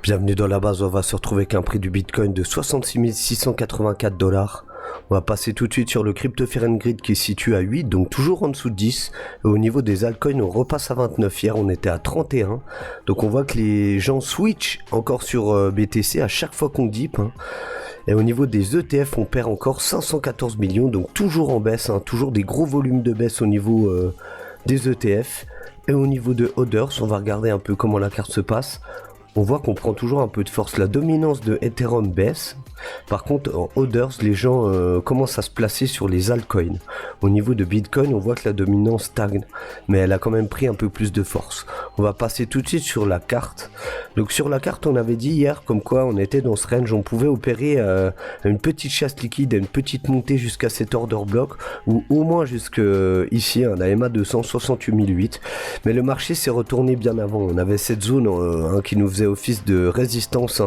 Bienvenue dans la base, on va se retrouver avec un prix du Bitcoin de 66 684 $. On va passer tout de suite sur le Crypto Fear and Greed qui est situé à 8, donc toujours en dessous de 10. Et au niveau des altcoins, on repasse à 29. Hier, on était à 31. Donc on voit que les gens switch encore sur BTC à chaque fois qu'on dip. Et au niveau des ETF, on perd encore 514 millions, donc toujours en baisse, toujours des gros volumes de baisse au niveau des ETF. Et au niveau de Others, on va regarder un peu comment la carte se passe. On voit qu'on prend toujours un peu de force. La dominance de Ethereum baisse. Par contre, en Others, les gens commencent à se placer sur les altcoins. Au niveau de Bitcoin, on voit que la dominance stagne. Mais elle a quand même pris un peu plus de force. On va passer tout de suite sur la carte. Donc sur la carte, on avait dit hier comme quoi on était dans ce range. On pouvait opérer une petite chasse liquide et une petite montée jusqu'à cet order block. Ou au moins jusqu'à ici, un AMA 268 008. Mais le marché s'est retourné bien avant. On avait cette zone qui nous faisait office de résistance.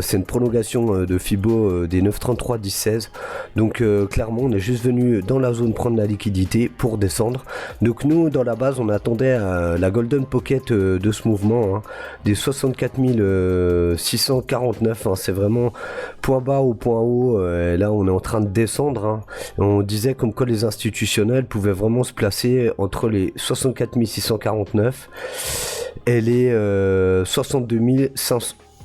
C'est une prolongation de Fibo des 933-10-16. Donc clairement on est juste venu dans la zone prendre la liquidité pour descendre. Donc nous dans la base on attendait la Golden Pocket de ce mouvement, des 64 649. C'est vraiment point bas au point haut. Et là on est en train de descendre. On disait comme quoi les institutionnels pouvaient vraiment se placer entre les 64 649 et les 62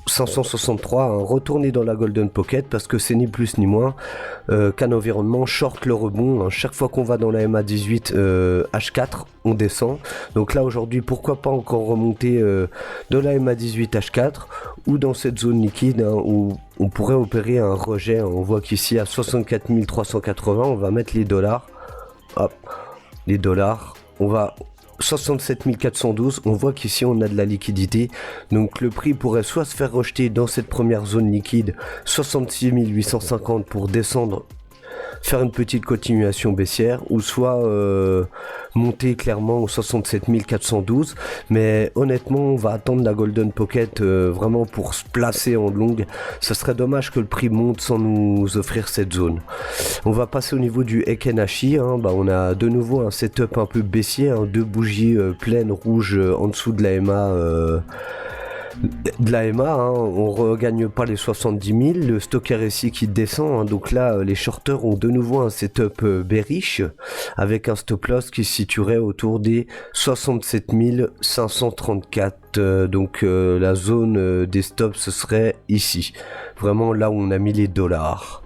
563, retourner dans la Golden Pocket parce que c'est ni plus ni moins qu'un environnement short le rebond. Chaque fois qu'on va dans la MA18 H4 on descend. Donc là aujourd'hui pourquoi pas encore remonter de la MA18 H4 ou dans cette zone liquide où on pourrait opérer un rejet. On voit qu'ici à 64 380 on va mettre les dollars. Hop, les dollars, on va 67 412, on voit qu'ici on a de la liquidité, donc le prix pourrait soit se faire rejeter dans cette première zone liquide 66 850 pour descendre, faire une petite continuation baissière, ou soit monter clairement au 67 412. Mais honnêtement on va attendre la Golden Pocket vraiment pour se placer en longue. Ce serait dommage que le prix monte sans nous offrir cette zone. On va passer au niveau du Ekenashi. On a de nouveau un setup un peu baissier, deux bougies pleines rouges en dessous de la MA. On regagne pas les 70 000, le stocker ici qui descend, donc là les shorters ont de nouveau un setup bearish avec un stop loss qui se situerait autour des 67 534, donc la zone des stops ce serait ici, vraiment là où on a mis les dollars.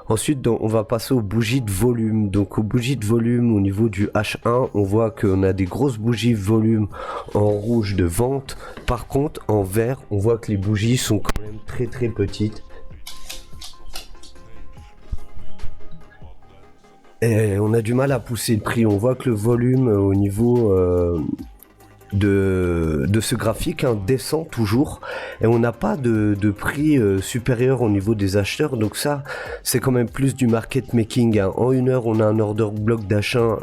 Ensuite, on va passer aux bougies de volume. Donc aux bougies de volume au niveau du H1, on voit qu'on a des grosses bougies volume en rouge de vente. Par contre, en vert, on voit que les bougies sont quand même très très petites. Et on a du mal à pousser le prix. On voit que le volume au niveau de ce graphique descend toujours et on n'a pas de prix supérieur au niveau des acheteurs, donc ça c'est quand même plus du market making. En une heure on a un order block d'achat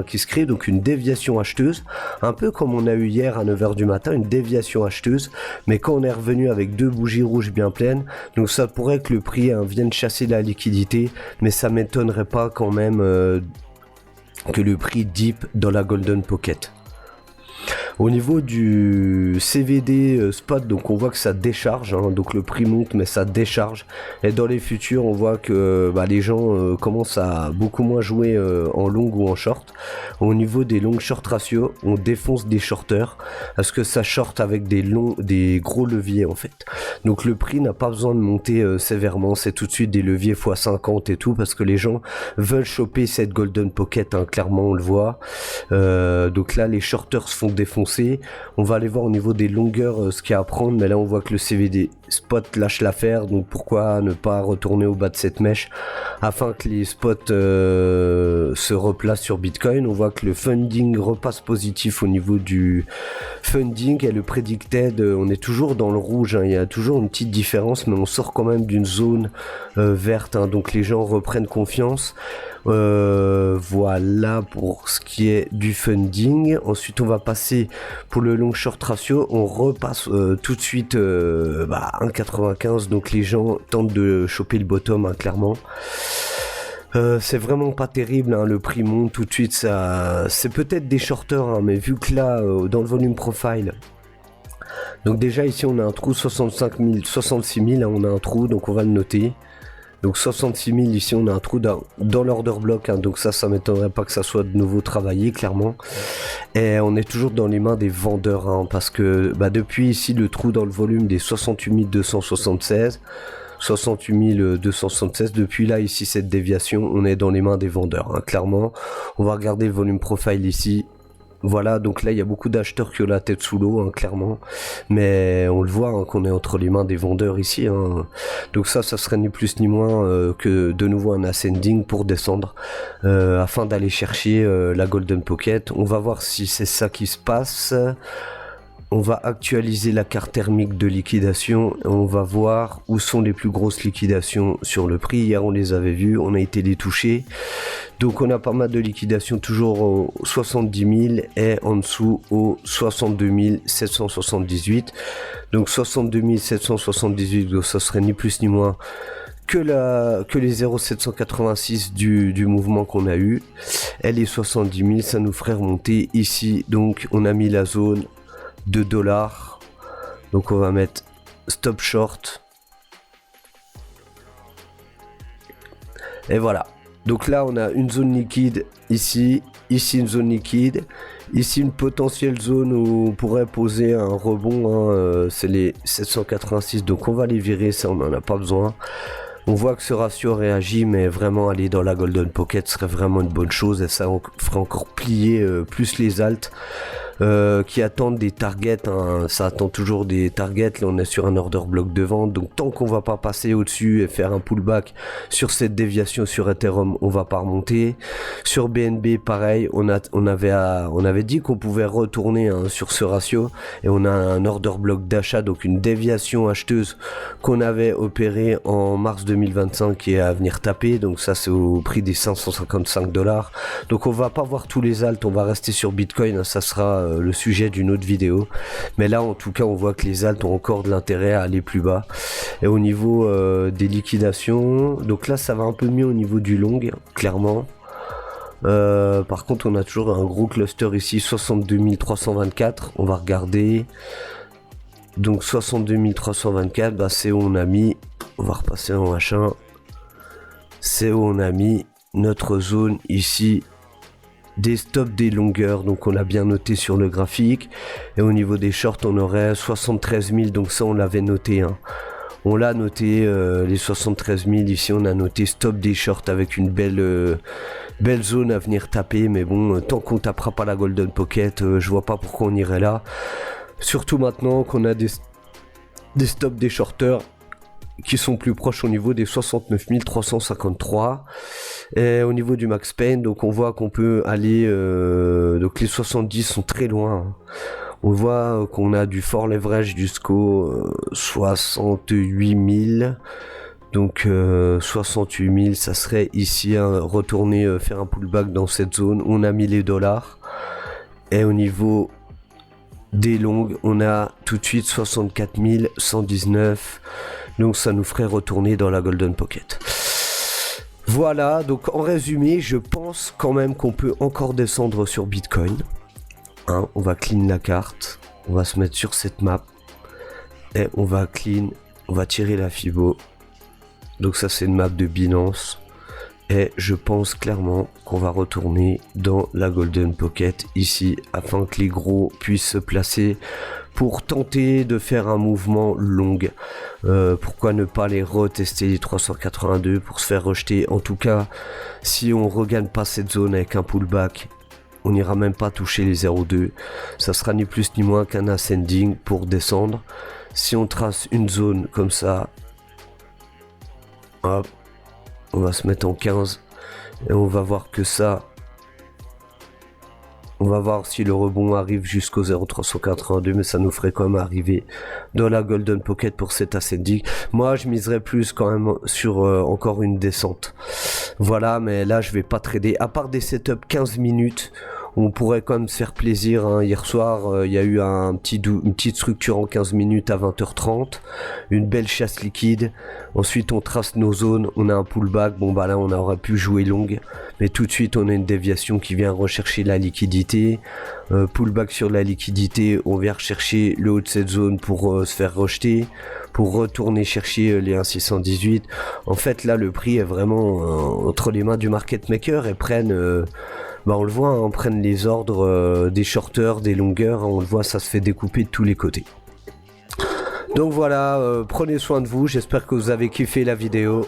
qui se crée, donc une déviation acheteuse, un peu comme on a eu hier à 9h du matin, une déviation acheteuse, mais quand on est revenu avec deux bougies rouges bien pleines, donc ça pourrait que le prix vienne chasser la liquidité, mais ça m'étonnerait pas quand même que le prix dip dans la Golden Pocket. Au niveau du CVD spot, donc on voit que ça décharge, donc le prix monte mais ça décharge, et dans les futurs on voit que les gens commencent à beaucoup moins jouer en long ou en short. Au niveau des long short ratios, on défonce des shorters parce que ça short avec des gros leviers en fait, donc le prix n'a pas besoin de monter sévèrement, c'est tout de suite des leviers x50 et tout parce que les gens veulent choper cette Golden Pocket, clairement on le voit. Donc là les shorters se font défoncer. On va aller voir au niveau des longueurs ce qu'il y a à prendre, mais là on voit que le CVD spot lâche l'affaire, donc pourquoi ne pas retourner au bas de cette mèche afin que les spots se replacent sur Bitcoin. On voit que le funding repasse positif au niveau du funding et le predicted, on est toujours dans le rouge, il y a toujours une petite différence, mais on sort quand même d'une zone verte, donc les gens reprennent confiance. Voilà pour ce qui est du funding. Ensuite on va passer pour le long short ratio, on repasse tout de suite 1,95, donc les gens tentent de choper le bottom, clairement. C'est vraiment pas terrible, le prix monte tout de suite, ça c'est peut-être des shorters, mais vu que là dans le volume profile Donc déjà ici on a un trou 65 000, 66 000, hein, on a un trou, donc on va le noter. Donc 66 000 ici on a un trou dans l'order block, hein, donc ça m'étonnerait pas que ça soit de nouveau travaillé clairement. Et on est toujours dans les mains des vendeurs, hein, parce que depuis ici le trou dans le volume des 68 276, 68 276, depuis là ici cette déviation, on est dans les mains des vendeurs, hein, clairement. On va regarder le volume profile ici. Voilà, donc là il y a beaucoup d'acheteurs qui ont la tête sous l'eau, hein, clairement, mais on le voit, hein, qu'on est entre les mains des vendeurs ici, hein. Donc ça serait ni plus ni moins que de nouveau un ascending pour descendre, afin d'aller chercher la Golden Pocket. On va voir si c'est ça qui se passe. On va actualiser la carte thermique de liquidation et on va voir où sont les plus grosses liquidations sur le prix. Hier on les avait vues, on a été les toucher. Donc on a pas mal de liquidations toujours au 70 000 et en dessous au 62 778. Donc 62 778, donc ça serait ni plus ni moins que les 0,786 du mouvement qu'on a eu. Et les 70 000, ça nous ferait remonter ici. Donc on a mis la zone de dollars, donc on va mettre stop short et voilà. Donc là on a une zone liquide ici une zone liquide, ici une potentielle zone où on pourrait poser un rebond, hein, c'est les 786, donc on va les virer, ça on en a pas besoin. On voit que ce ratio réagit, mais vraiment aller dans la Golden Pocket serait vraiment une bonne chose et ça ferait encore plier plus les alts qui attendent des targets, hein. Ça attend toujours des targets. Là on est sur un order block de vente, donc tant qu'on va pas passer au dessus et faire un pullback sur cette déviation sur Ethereum, on va pas remonter. Sur BNB pareil, on avait dit qu'on pouvait retourner, hein, sur ce ratio, et on a un order block d'achat, donc une déviation acheteuse qu'on avait opéré en mars 2025 qui est à venir taper. Donc ça c'est au prix des 555 $. Donc on va pas voir tous les alts, on va rester sur Bitcoin, hein, ça sera le sujet d'une autre vidéo, mais là en tout cas on voit que les alts ont encore de l'intérêt à aller plus bas. Et au niveau des liquidations, donc là ça va un peu mieux au niveau du long, clairement. Par contre on a toujours un gros cluster ici, 62 324, on va regarder. Donc 62 324, c'est où on a mis, on va repasser en H1, c'est où on a mis notre zone ici des stops des longueurs, donc on l'a bien noté sur le graphique. Et au niveau des shorts on aurait 73 000, donc ça on l'avait noté, hein. On l'a noté, les 73 000 ici on a noté stop des shorts avec une belle zone à venir taper, mais bon, tant qu'on tapera pas la Golden Pocket, je vois pas pourquoi on irait là, surtout maintenant qu'on a des stops des shorters qui sont plus proches au niveau des 69 353. Et au niveau du max pain, donc on voit qu'on peut aller, donc les 70 sont très loin, hein. On voit qu'on a du fort leverage jusqu'au 68 000. Donc 68 000, ça serait ici, hein, retourner faire un pullback dans cette zone. On a mis les dollars. Et au niveau des longues, on a tout de suite 64 119. Donc ça nous ferait retourner dans la Golden Pocket. Voilà, donc en résumé, je pense quand même qu'on peut encore descendre sur Bitcoin, hein. On va clean la carte, on va se mettre sur cette map et on va clean, on va tirer la Fibo. Donc ça c'est une map de Binance et je pense clairement qu'on va retourner dans la Golden Pocket ici afin que les gros puissent se placer pour tenter de faire un mouvement long. Pourquoi ne pas les retester les 382 pour se faire rejeter. En tout cas, si on regagne pas cette zone avec un pullback, on n'ira même pas toucher les 0,2. Ça sera ni plus ni moins qu'un ascending pour descendre. Si on trace une zone comme ça, hop, on va se mettre en 15 et on va voir que ça, on va voir si le rebond arrive jusqu'au 0,382, mais ça nous ferait quand même arriver dans la Golden Pocket pour cet ascending. Moi je miserais plus quand même sur encore une descente. Voilà, mais là je vais pas trader, à part des setups 15 minutes On pourrait quand même se faire plaisir, hein. Hier soir, il y a eu une petite structure en 15 minutes à 20h30, une belle chasse liquide. Ensuite, on trace nos zones, on a un pullback. Bon, bah là, on aurait pu jouer longue, mais tout de suite, on a une déviation qui vient rechercher la liquidité. Pullback sur la liquidité, on vient rechercher le haut de cette zone pour se faire rejeter, pour retourner chercher les 1,618. En fait, là, le prix est vraiment entre les mains du market maker et prennent... on le voit, hein, prennent les ordres des shorters, des longueurs, hein, on le voit, ça se fait découper de tous les côtés. Donc voilà, prenez soin de vous, j'espère que vous avez kiffé la vidéo.